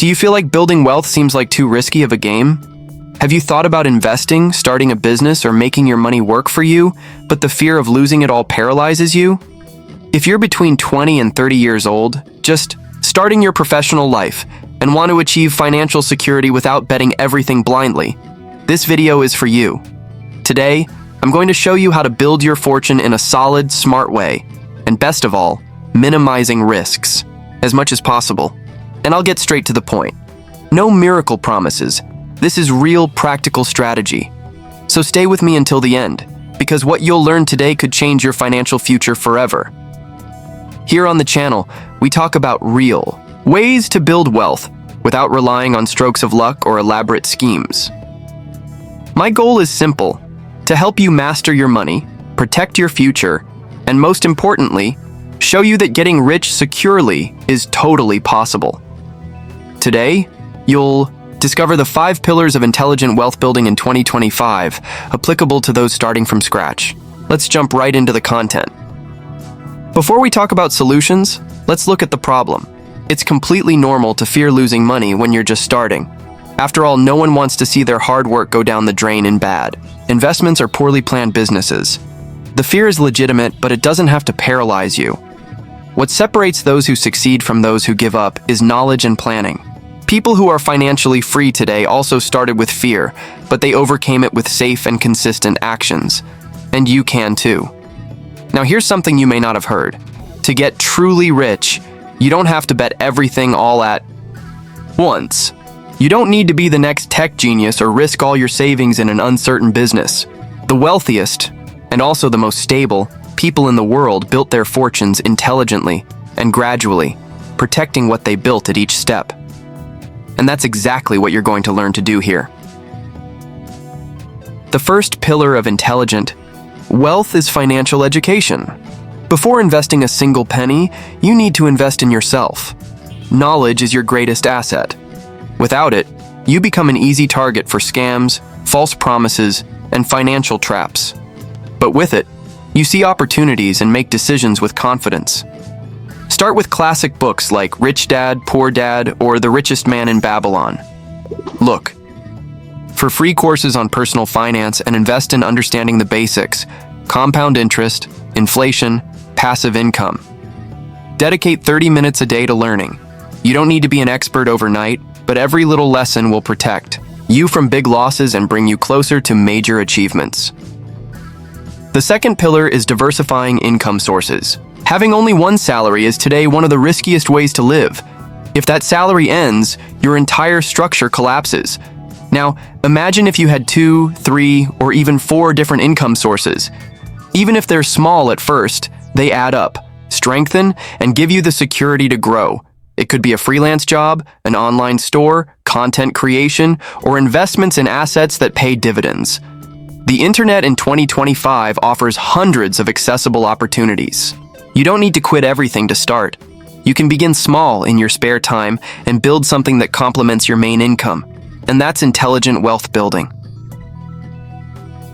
Do you feel like building wealth seems like too risky of a game? Have you thought about investing, starting a business, or making your money work for you, but the fear of losing it all paralyzes you? If you're between 20 and 30 years old, just starting your professional life, and want to achieve financial security without betting everything blindly, this video is for you. Today, I'm going to show you how to build your fortune in a solid, smart way, and best of all, minimizing risks as much as possible. And I'll get straight to the point. No miracle promises. This is real practical strategy. So stay with me until the end, because what you'll learn today could change your financial future forever. Here on the channel, we talk about real ways to build wealth without relying on strokes of luck or elaborate schemes. My goal is simple: to help you master your money, protect your future, and most importantly, show you that getting rich securely is totally possible. Today, you'll discover the 5 pillars of intelligent wealth building in 2025, applicable to those starting from scratch. Let's jump right into the content. Before we talk about solutions, let's look at the problem. It's completely normal to fear losing money when you're just starting. After all, no one wants to see their hard work go down the drain in bad. Investments are poorly planned businesses. The fear is legitimate, but it doesn't have to paralyze you. What separates those who succeed from those who give up is knowledge and planning. People who are financially free today also started with fear, but they overcame it with safe and consistent actions. And you can too. Now here's something you may not have heard. To get truly rich, you don't have to bet everything all at once. You don't need to be the next tech genius or risk all your savings in an uncertain business. The wealthiest, and also the most stable, people in the world built their fortunes intelligently and gradually, protecting what they built at each step. And that's exactly what you're going to learn to do here. The first pillar of intelligent wealth is financial education. Before investing a single penny, you need to invest in yourself. Knowledge is your greatest asset. Without it, you become an easy target for scams, false promises, and financial traps. But with it, you see opportunities and make decisions with confidence. Start with classic books like Rich Dad, Poor Dad, or The Richest Man in Babylon. Look for free courses on personal finance and invest in understanding the basics: compound interest, inflation, passive income. Dedicate 30 minutes a day to learning. You don't need to be an expert overnight, but every little lesson will protect you from big losses and bring you closer to major achievements. The second pillar is diversifying income sources. Having only one salary is today one of the riskiest ways to live. If that salary ends, your entire structure collapses. Now, imagine if you had 2, 3, or even 4 different income sources. Even if they're small at first, they add up, strengthen, and give you the security to grow. It could be a freelance job, an online store, content creation, or investments in assets that pay dividends. The internet in 2025 offers hundreds of accessible opportunities. You don't need to quit everything to start. You can begin small in your spare time and build something that complements your main income. And that's intelligent wealth building.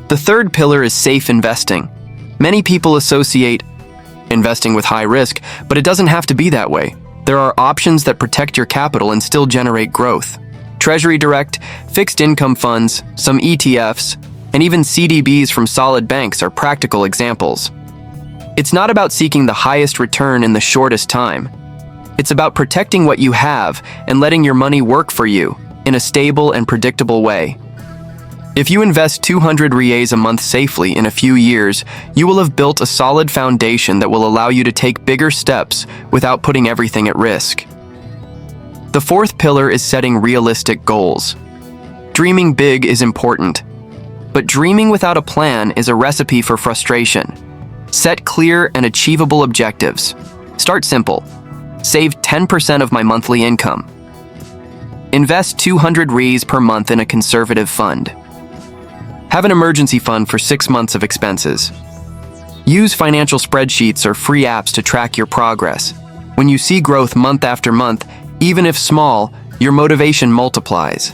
The third pillar is safe investing. Many people associate investing with high risk, but it doesn't have to be that way. There are options that protect your capital and still generate growth. Treasury Direct, fixed income funds, some ETFs, and even CDBs from solid banks are practical examples. It's not about seeking the highest return in the shortest time. It's about protecting what you have and letting your money work for you in a stable and predictable way. If you invest 200 reais a month safely in a few years, you will have built a solid foundation that will allow you to take bigger steps without putting everything at risk. The fourth pillar is setting realistic goals. Dreaming big is important, but dreaming without a plan is a recipe for frustration. Set clear and achievable objectives. Start simple. Save 10% of my monthly income. Invest 200 reais per month in a conservative fund. Have an emergency fund for 6 months of expenses. Use financial spreadsheets or free apps to track your progress. When you see growth month after month, even if small, your motivation multiplies.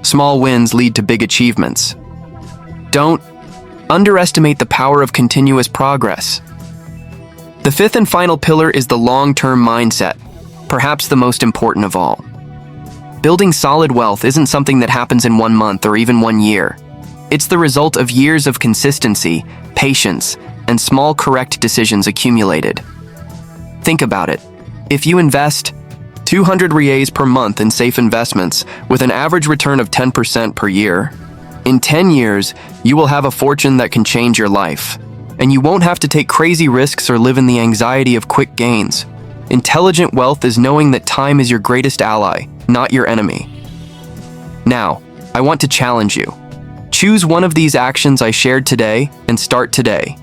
Small wins lead to big achievements. Don't underestimate the power of continuous progress. The fifth and final pillar is the long-term mindset, perhaps the most important of all. Building solid wealth isn't something that happens in 1 month or even 1 year. It's the result of years of consistency, patience, and small correct decisions accumulated. Think about it. If you invest 200 reais per month in safe investments with an average return of 10% per year, in 10 years, you will have a fortune that can change your life. And you won't have to take crazy risks or live in the anxiety of quick gains. Intelligent wealth is knowing that time is your greatest ally, not your enemy. Now, I want to challenge you. Choose one of these actions I shared today and start today.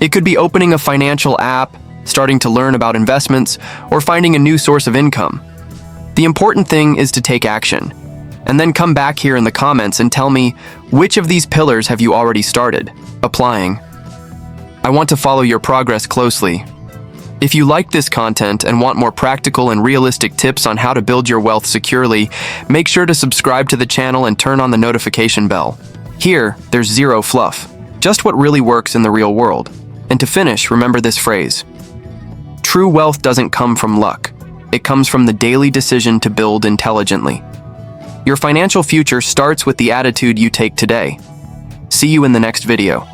It could be opening a financial app, starting to learn about investments, or finding a new source of income. The important thing is to take action, and then come back here in the comments and tell me which of these pillars have you already started applying. I want to follow your progress closely. If you like this content and want more practical and realistic tips on how to build your wealth securely, make sure to subscribe to the channel and turn on the notification bell. Here, there's zero fluff, just what really works in the real world. And to finish, remember this phrase. True wealth doesn't come from luck. It comes from the daily decision to build intelligently. Your financial future starts with the attitude you take today. See you in the next video.